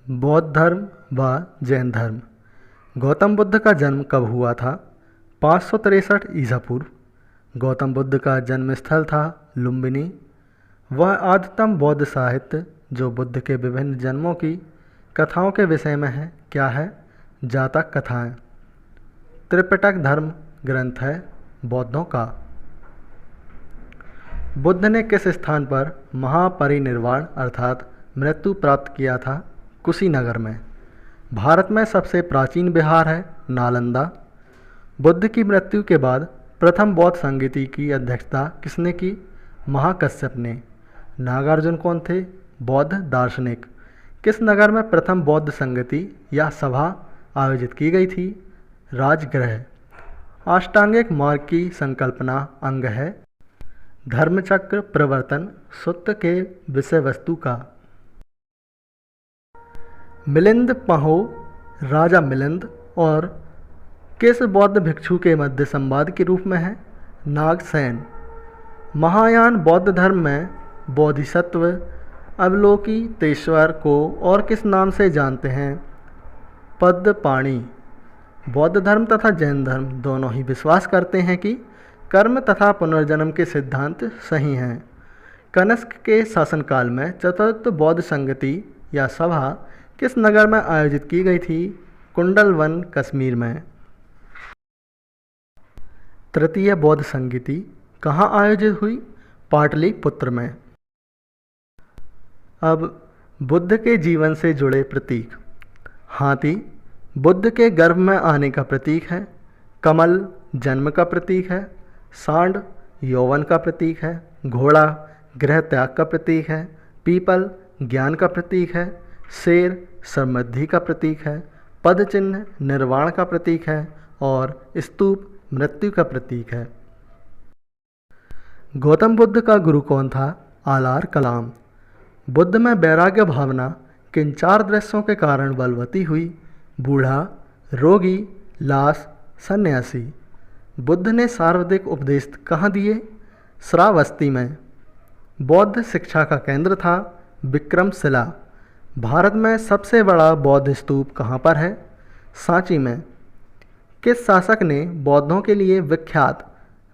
बौद्ध धर्म व जैन धर्म। गौतम बुद्ध का जन्म कब हुआ था? 563 ईसा पूर्व। गौतम बुद्ध का जन्म स्थल था लुम्बिनी। वह आदितम बौद्ध साहित्य जो बुद्ध के विभिन्न जन्मों की कथाओं के विषय में है क्या है? जातक कथाएं। त्रिपिटक धर्म ग्रंथ है बौद्धों का। बुद्ध ने किस स्थान पर महापरिनिर्वाण अर्थात मृत्यु प्राप्त किया था? कुशीनगर में। भारत में सबसे प्राचीन विहार है नालंदा। बुद्ध की मृत्यु के बाद प्रथम बौद्ध संगीति की अध्यक्षता किसने की? महाकश्यप ने। नागार्जुन कौन थे? बौद्ध दार्शनिक। किस नगर में प्रथम बौद्ध संगति या सभा आयोजित की गई थी? राजगृह। अष्टांगिक मार्ग की संकल्पना अंग है धर्मचक्र प्रवर्तन सूत्र के विषय वस्तु का। मिलिंद पहो राजा मिलिंद और किस बौद्ध भिक्षु के मध्य संवाद के रूप में है? नागसेन। महायान बौद्ध धर्म में बोधिसत्व अवलोकितेश्वर को और किस नाम से जानते हैं? पद्मपाणि। बौद्ध धर्म तथा जैन धर्म दोनों ही विश्वास करते हैं कि कर्म तथा पुनर्जन्म के सिद्धांत सही हैं। कनिष्क के शासनकाल में चतुर्थ बौद्ध संगति या सभा किस नगर में आयोजित की गई थी? कुंडलवन कश्मीर में। तृतीय बौद्ध संगीति कहाँ आयोजित हुई? पाटलिपुत्र में। अब बुद्ध के जीवन से जुड़े प्रतीक। हाथी बुद्ध के गर्भ में आने का प्रतीक है। कमल जन्म का प्रतीक है। सांड यौवन का प्रतीक है। घोड़ा गृह त्याग का प्रतीक है। पीपल ज्ञान का प्रतीक है। शेर समृद्धि का प्रतीक है। पद चिन्ह निर्वाण का प्रतीक है और स्तूप मृत्यु का प्रतीक है। गौतम बुद्ध का गुरु कौन था? आलार कलाम। बुद्ध में वैराग्य भावना किन चार दृश्यों के कारण बलवती हुई? बूढ़ा, रोगी, लाश, सन्यासी। बुद्ध ने सर्वाधिक उपदेश कहाँ दिए? श्रावस्ती में। बौद्ध शिक्षा का केंद्र था विक्रमशिला। भारत में सबसे बड़ा बौद्ध स्तूप कहाँ पर है? सांची में। किस शासक ने बौद्धों के लिए विख्यात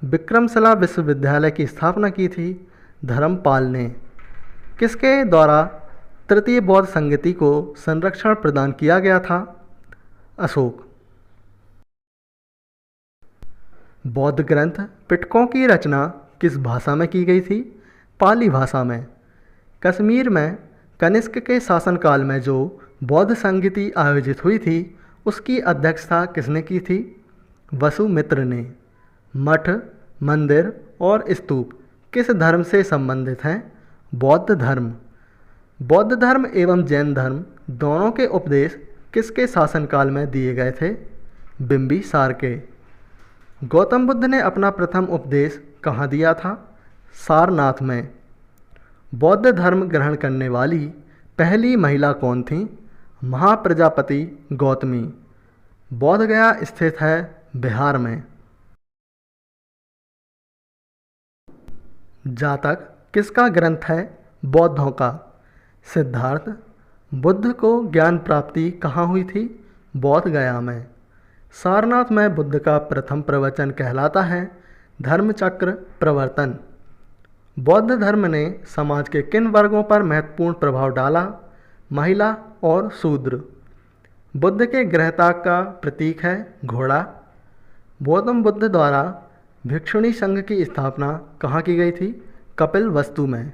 विक्रमशिला विश्वविद्यालय की स्थापना की थी? धर्मपाल ने। किसके द्वारा तृतीय बौद्ध संगति को संरक्षण प्रदान किया गया था? अशोक। बौद्ध ग्रंथ पिटकों की रचना किस भाषा में की गई थी? पाली भाषा में। कश्मीर में कनिष्क के शासनकाल में जो बौद्ध संगीति आयोजित हुई थी उसकी अध्यक्षता किसने की थी? वसुमित्र ने। मठ, मंदिर और स्तूप किस धर्म से संबंधित हैं? बौद्ध धर्म। बौद्ध धर्म एवं जैन धर्म दोनों के उपदेश किसके शासनकाल में दिए गए थे? बिंबिसार के। गौतम बुद्ध ने अपना प्रथम उपदेश कहाँ दिया था? सारनाथ में। बौद्ध धर्म ग्रहण करने वाली पहली महिला कौन थी? महाप्रजापति गौतमी। बोध गया स्थित है बिहार में। जातक किसका ग्रंथ है? बौद्धों का। सिद्धार्थ। बुद्ध को ज्ञान प्राप्ति कहाँ हुई थी? बोध गया में। सारनाथ में बुद्ध का प्रथम प्रवचन कहलाता है धर्मचक्र प्रवर्तन। बौद्ध धर्म ने समाज के किन वर्गों पर महत्वपूर्ण प्रभाव डाला? महिला और शूद्र। बुद्ध के गृहत्याग का प्रतीक है घोड़ा। गौतम बुद्ध द्वारा भिक्षुणी संघ की स्थापना कहाँ की गई थी? कपिलवस्तु में।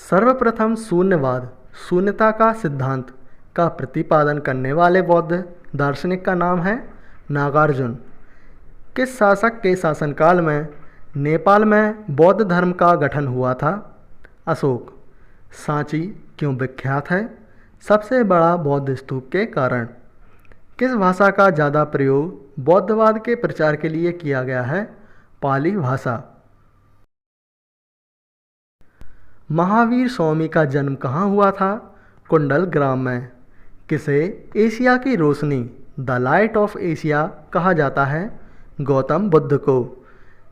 सर्वप्रथम शून्यवाद शून्यता का सिद्धांत का प्रतिपादन करने वाले बौद्ध दार्शनिक का नाम है नागार्जुन। किस शासक के शासनकाल में नेपाल में बौद्ध धर्म का गठन हुआ था? अशोक। सांची क्यों विख्यात है? सबसे बड़ा बौद्ध स्तूप के कारण। किस भाषा का ज़्यादा प्रयोग बौद्धवाद के प्रचार के लिए किया गया है? पाली भाषा। महावीर स्वामी का जन्म कहाँ हुआ था? कुंडल ग्राम में। किसे एशिया की रोशनी द लाइट ऑफ एशिया कहा जाता है? गौतम बुद्ध को।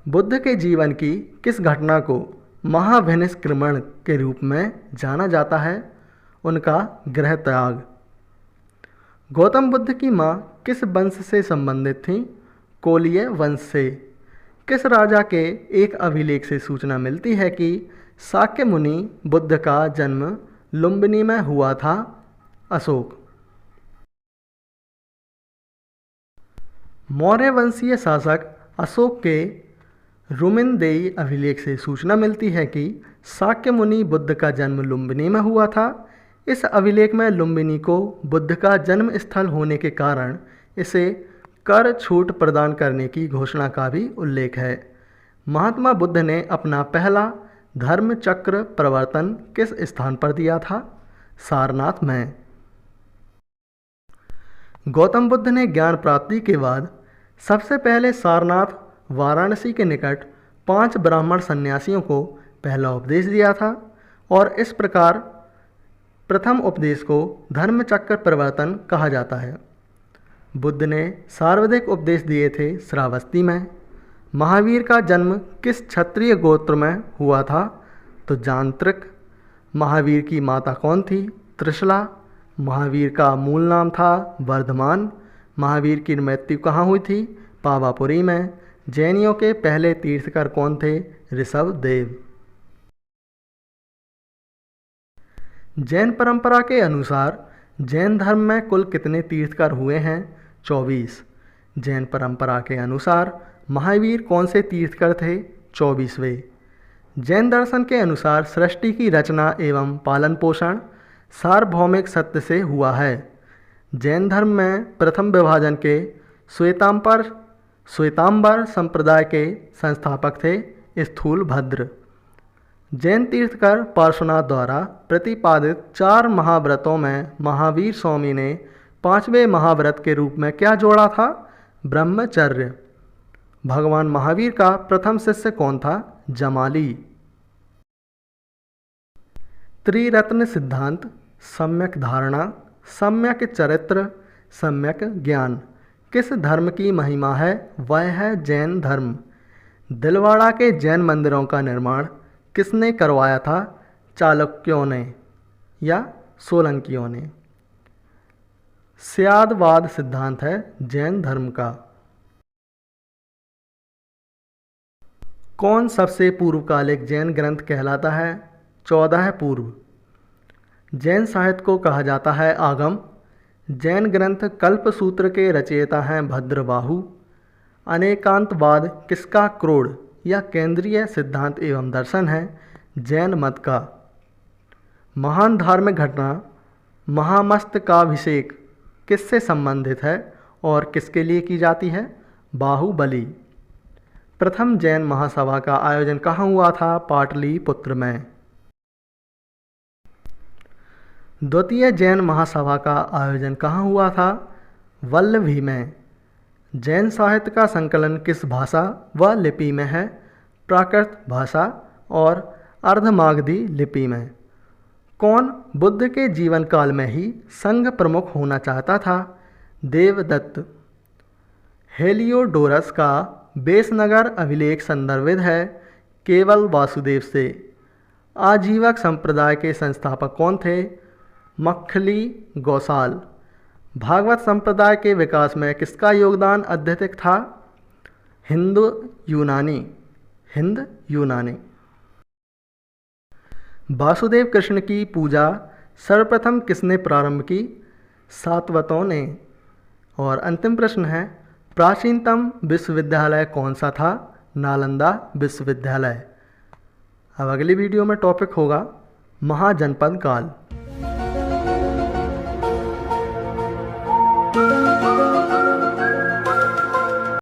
बुद्ध के जीवन की किस घटना को महाभिनिष्क्रमण के रूप में जाना जाता है उनका गृह त्याग। गौतम बुद्ध की माँ किस वंश से संबंधित थीं? कोलीय वंश से। किस राजा के एक अभिलेख से सूचना मिलती है कि शाक्य मुनि बुद्ध का जन्म लुम्बिनी में हुआ था? अशोक। मौर्य वंशीय शासक अशोक के रुमिनदेई अभिलेख से सूचना मिलती है कि शाक्य मुनि बुद्ध का जन्म लुम्बिनी में हुआ था। इस अभिलेख में लुम्बिनी को बुद्ध का जन्म स्थल होने के कारण इसे कर छूट प्रदान करने की घोषणा का भी उल्लेख है। महात्मा बुद्ध ने अपना पहला धर्म चक्र प्रवर्तन किस स्थान पर दिया था? सारनाथ में। गौतम बुद्ध ने ज्ञान प्राप्ति के बाद सबसे पहले सारनाथ वाराणसी के निकट 5 ब्राह्मण सन्यासियों को पहला उपदेश दिया था और इस प्रकार प्रथम उपदेश को धर्म चक्र प्रवर्तन कहा जाता है। बुद्ध ने सर्वाधिक उपदेश दिए थे श्रावस्ती में। महावीर का जन्म किस क्षत्रिय गोत्र में हुआ था? तो जांत्रिक। महावीर की माता कौन थी? त्रिशला। महावीर का मूल नाम था वर्धमान। महावीर की मृत्यु कहाँ हुई थी? पावापुरी में। जैनियों के पहले तीर्थकर कौन थे? ऋषभदेव। जैन परंपरा के अनुसार जैन धर्म में कुल कितने तीर्थकर हुए हैं? 24। जैन परंपरा के अनुसार महावीर कौन से तीर्थकर थे? 24वें। जैन दर्शन के अनुसार सृष्टि की रचना एवं पालन पोषण सार्वभौमिक सत्य से हुआ है। जैन धर्म में प्रथम विभाजन के श्वेतांबर संप्रदाय के संस्थापक थे स्थूलभद्र। जैन तीर्थकर पार्श्वनाथ द्वारा प्रतिपादित 4 महाव्रतों में महावीर स्वामी ने 5वें महाव्रत के रूप में क्या जोड़ा था? ब्रह्मचर्य। भगवान महावीर का प्रथम शिष्य कौन था? जमाली। त्रिरत्न सिद्धांत, सम्यक धारणा, सम्यक चरित्र, सम्यक ज्ञान किस धर्म की महिमा है? वह है जैन धर्म। दिलवाड़ा के जैन मंदिरों का निर्माण किसने करवाया था? चालुक्यों ने या सोलंकियों ने। स्यादवाद सिद्धांत है जैन धर्म का। कौन सबसे पूर्वकालिक जैन ग्रंथ कहलाता है? 14 पूर्व। जैन साहित्य को कहा जाता है आगम। जैन ग्रंथ कल्पसूत्र के रचयिता हैं भद्रबाहु। अनेकांतवाद किसका क्रोड़ या केंद्रीय सिद्धांत एवं दर्शन है? जैन मत का। महान धार्मिक घटना महामस्तकाभिषेक किससे संबंधित है और किसके लिए की जाती है? बाहुबली। प्रथम जैन महासभा का आयोजन कहाँ हुआ था? पाटलिपुत्र में। द्वितीय जैन महासभा का आयोजन कहाँ हुआ था? वल्लभी में। जैन साहित्य का संकलन किस भाषा व लिपि में है? प्राकृत भाषा और अर्धमागधी लिपि में। कौन बुद्ध के जीवन काल में ही संघ प्रमुख होना चाहता था? देवदत्त। हेलियोडोरस का बेसनगर अभिलेख संदर्भित है केवल वासुदेव से। आजीवक संप्रदाय के संस्थापक कौन थे? मक्खली गौसाल। भागवत संप्रदाय के विकास में किसका योगदान अत्यधिक था? हिंद यूनानी। वासुदेव कृष्ण की पूजा सर्वप्रथम किसने प्रारंभ की? सातवतों ने। और अंतिम प्रश्न है, प्राचीनतम विश्वविद्यालय कौन सा था? नालंदा विश्वविद्यालय। अब अगली वीडियो में टॉपिक होगा महाजनपद काल।